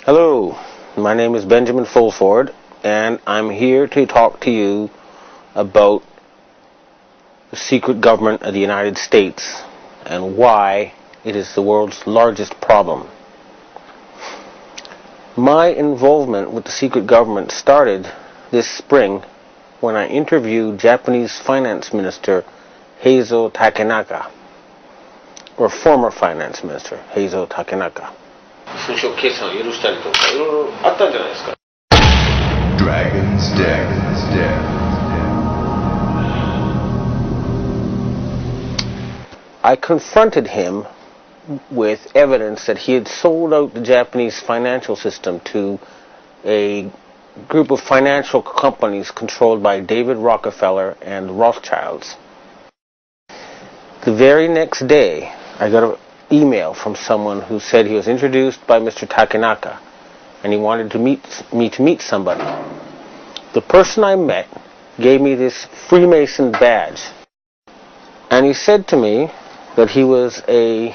Hello, my name is Benjamin Fulford, and I'm here to talk to you about the secret government of the United States and why it is the world's largest problem. My involvement with the secret government started this spring when I interviewed Japanese Finance Minister Heizo Takenaka, or former Finance Minister Heizo Takenaka. Dragon's Den. I confronted him with evidence that he had sold out the Japanese financial system to a group of financial companies controlled by David Rockefeller and the Rothschilds. The very next day, I got an email from someone who said he was introduced by Mr. Takenaka and he wanted to meet somebody. The person I met gave me this Freemason badge, and he said to me that he was a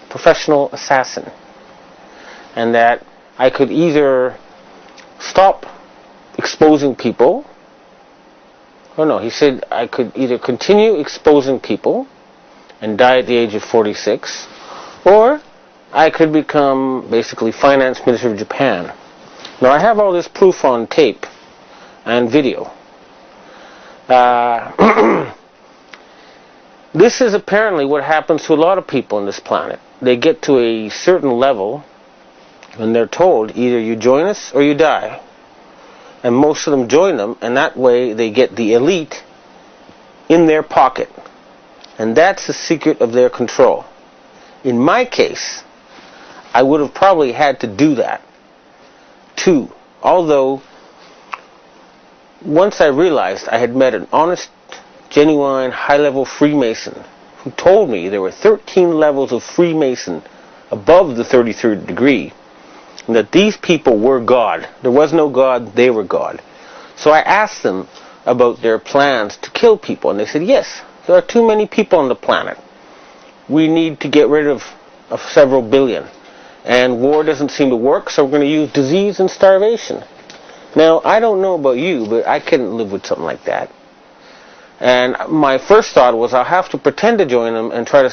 professional assassin and that I could either stop exposing people, he said I could either continue exposing people and die at the age of 46, or I could become basically Finance Minister of Japan. Now I have all this proof on tape and video. This is apparently what happens to a lot of people on this planet. They get to a certain level and they're told either you join us or you die. And most of them join them, and that way they get the elite in their pocket. And that's the secret of their control. In my case, I would have probably had to do that too. Although, once I realized I had met an honest, genuine, high-level Freemason who told me there were 13 levels of Freemason above the 33rd degree, and that these people were God. There was no God, they were God. So I asked them about their plans to kill people, and they said, yes, there are too many people on the planet. We need to get rid of several billion. And war doesn't seem to work, so we're going to use disease and starvation. Now, I don't know about you, but I couldn't live with something like that. And my first thought was I'll have to pretend to join them and try to,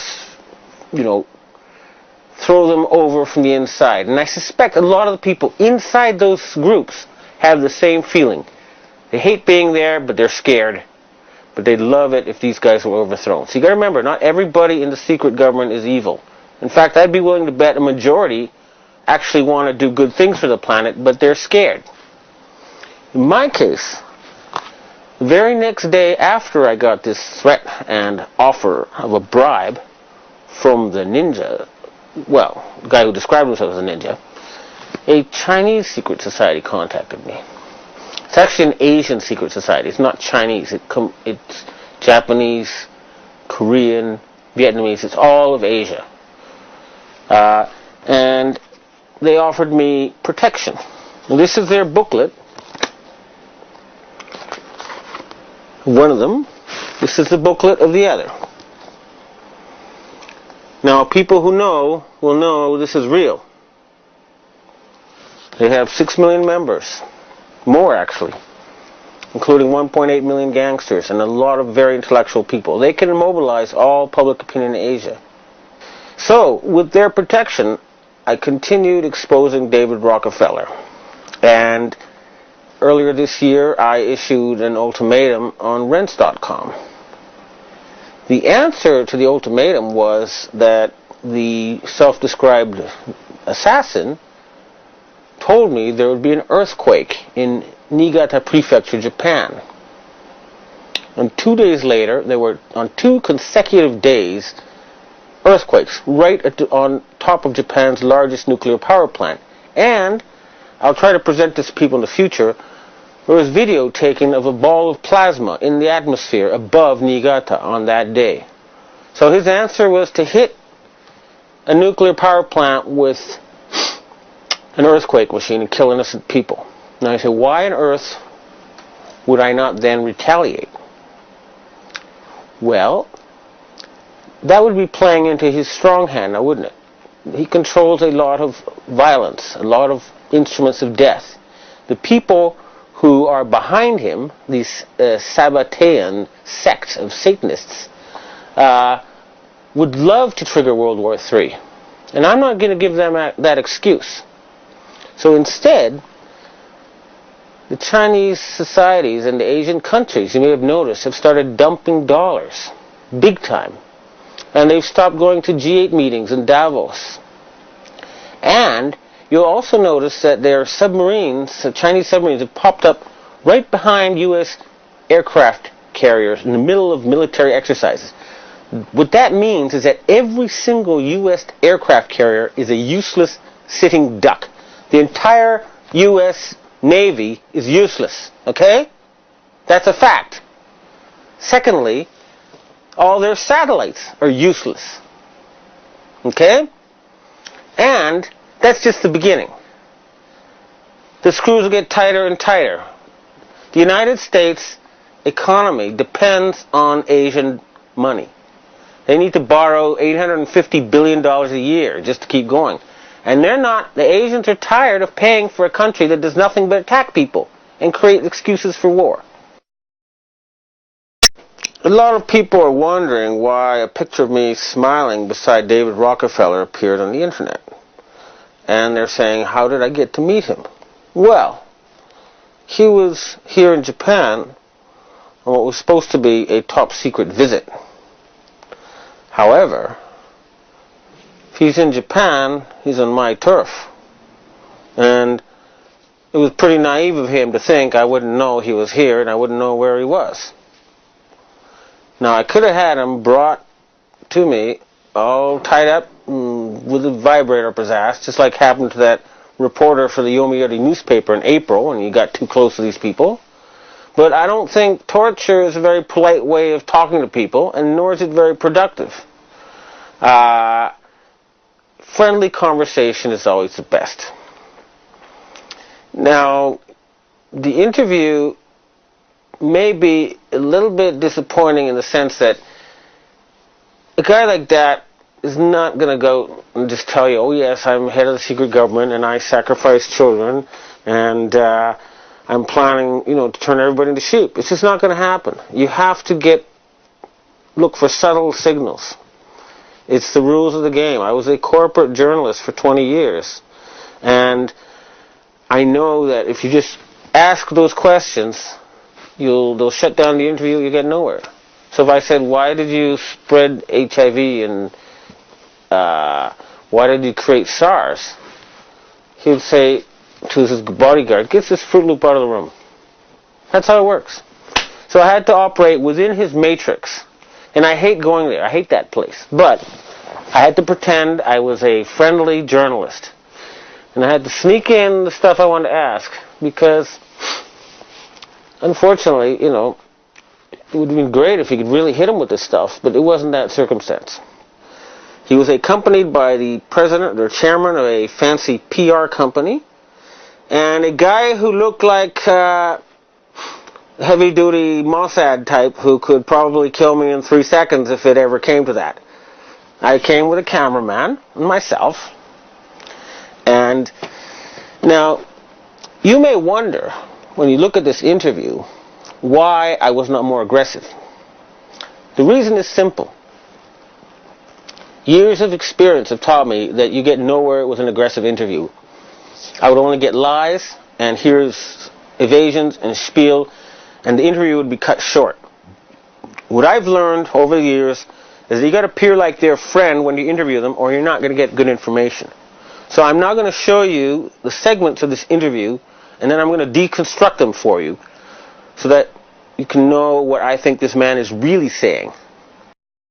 throw them over from the inside. And I suspect a lot of the people inside those groups have the same feeling. They hate being there, but they're scared. But they'd love it if these guys were overthrown. So you got to remember, not everybody in the secret government is evil. In fact, I'd be willing to bet a majority actually want to do good things for the planet, but they're scared. In my case, the very next day after I got this threat and offer of a bribe from the ninja, the guy who described himself as a ninja, a Chinese secret society contacted me. It's actually an Asian secret society. It's not Chinese. It's Japanese, Korean, Vietnamese. It's all of Asia. And they offered me protection. And this is their booklet. One of them. This is the booklet of the other. Now, people who know will know this is real. They have 6 million members. More, actually. Including 1.8 million gangsters and a lot of very intellectual people. They can mobilize all public opinion in Asia. So, with their protection, I continued exposing David Rockefeller. And earlier this year, I issued an ultimatum on rents.com. The answer to the ultimatum was that the self-described assassin told me there would be an earthquake in Niigata Prefecture, Japan. And 2 days later, there were, on 2 consecutive days, earthquakes right on top of Japan's largest nuclear power plant. And I'll try to present this to people in the future. There was video taken of a ball of plasma in the atmosphere above Niigata on that day. So his answer was to hit a nuclear power plant with an earthquake machine and kill innocent people. Now I say, why on earth would I not then retaliate? Well, that would be playing into his strong hand now, wouldn't it? He controls a lot of violence, a lot of instruments of death. The people who are behind him, these Sabbatean sect of Satanists, would love to trigger World War III. And I'm not going to give them that excuse. So instead, the Chinese societies and the Asian countries, you may have noticed, have started dumping dollars, big time. And they've stopped going to G8 meetings in Davos. And you'll also notice that their submarines, Chinese submarines, have popped up right behind U.S. aircraft carriers in the middle of military exercises. What that means is that every single U.S. aircraft carrier is a useless sitting duck. The entire U.S. Navy is useless, okay? That's a fact. Secondly, all their satellites are useless, okay? And that's just the beginning. The screws will get tighter and tighter. The United States economy depends on Asian money. They need to borrow $850 billion a year just to keep going. And the Asians are tired of paying for a country that does nothing but attack people and create excuses for war. A lot of people are wondering why a picture of me smiling beside David Rockefeller appeared on the internet. And they're saying, how did I get to meet him? Well, he was here in Japan on what was supposed to be a top secret visit. However, if he's in Japan, he's on my turf. And it was pretty naive of him to think I wouldn't know he was here and I wouldn't know where he was. Now, I could have had him brought to me all tied up with a vibrator up his ass, just like happened to that reporter for the Yomiuri newspaper in April when he got too close to these people. But I don't think torture is a very polite way of talking to people, and nor is it very productive. Friendly conversation is always the best. Now, the interview may be a little bit disappointing in the sense that a guy like that is not going to go and just tell you, oh yes, I'm head of the secret government and I sacrifice children and I'm planning, to turn everybody into sheep. It's just not going to happen. You have to look for subtle signals. It's the rules of the game. I was a corporate journalist for 20 years. And I know that if you just ask those questions, they'll shut down the interview, you get nowhere. So if I said, why did you spread HIV and why did you create SARS? He would say to his bodyguard, get this Fruit Loop out of the room. That's how it works. So I had to operate within his matrix. And I hate going there. I hate that place. But I had to pretend I was a friendly journalist. And I had to sneak in the stuff I wanted to ask because, unfortunately, it would have been great if you could really hit him with this stuff, but it wasn't that circumstance. He was accompanied by the president or chairman of a fancy PR company and a guy who looked like heavy-duty Mossad type who could probably kill me in 3 seconds if it ever came to that. I came with a cameraman and myself. And now, you may wonder, when you look at this interview, why I was not more aggressive. The reason is simple. Years of experience have taught me that you get nowhere with an aggressive interview. I would only get lies, and here's evasions and spiel, and the interview would be cut short. What I've learned over the years is that you got to appear like their friend when you interview them, or you're not going to get good information. So I'm now going to show you the segments of this interview, and then I'm going to deconstruct them for you, so that you can know what I think this man is really saying.